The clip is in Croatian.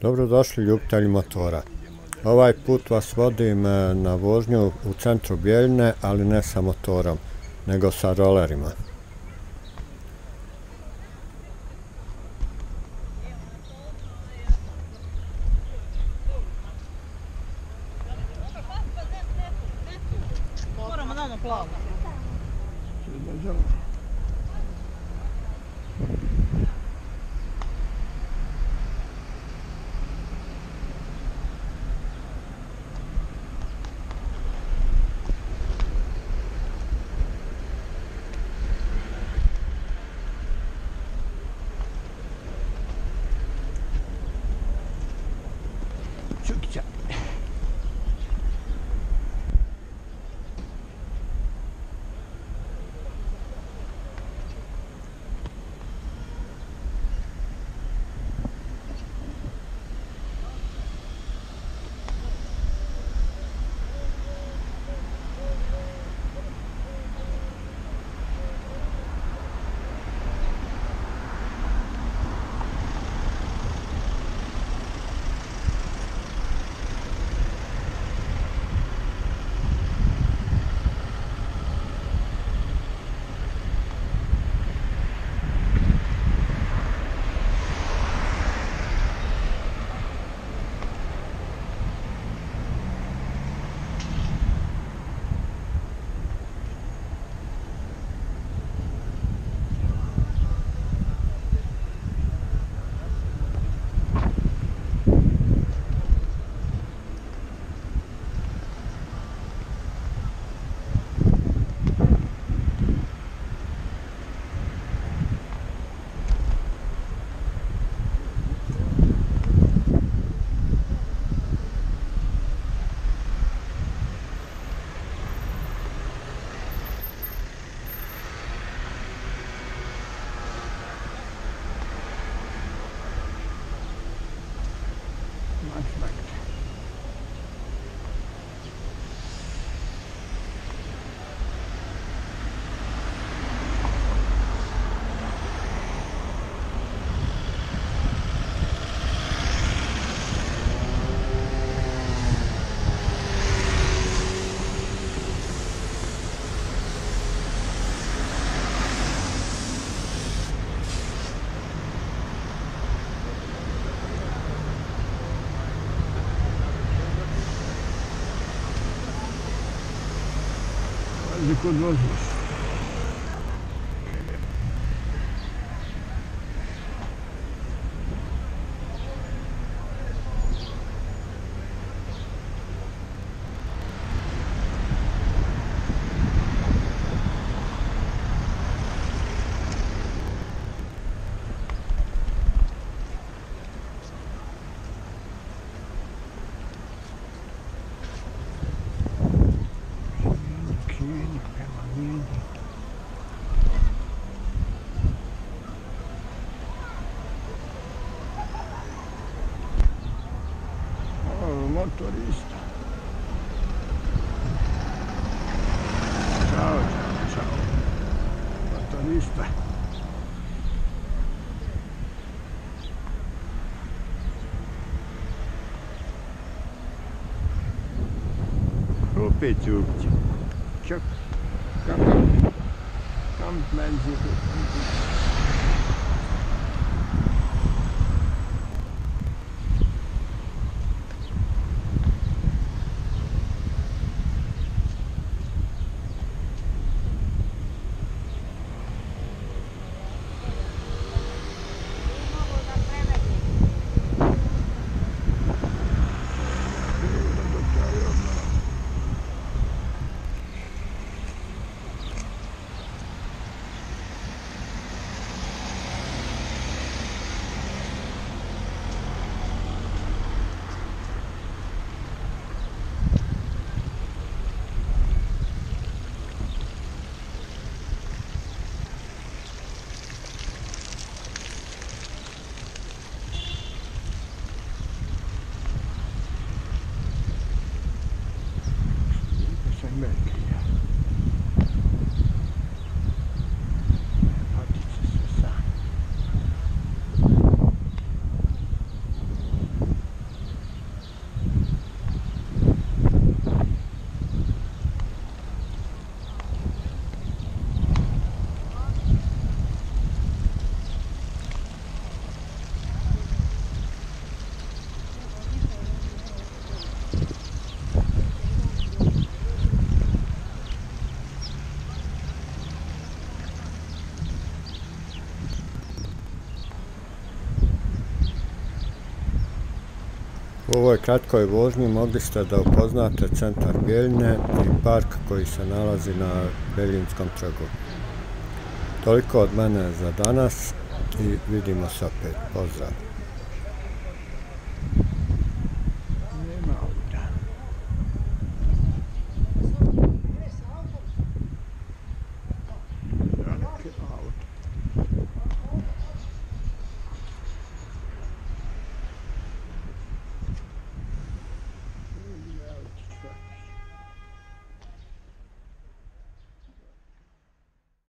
Dobrodošli ljubitelji motora. Ovaj put vas vodim na vožnju u centru Bijeljine, ali ne sa motorom, nego sa rolerima. Moramo na ono plavo. Čukića. Gdje kod voziš? Motorista. Ciao, ciao, ciao. Motorista. Opet Čukić. Čak. Kam mensen. U ovoj kratkoj vožnji mogli ste da upoznate centar Bjeljine i park koji se nalazi na Beljinskom trgu. Toliko od mene za danas i vidimo se opet. Pozdrav!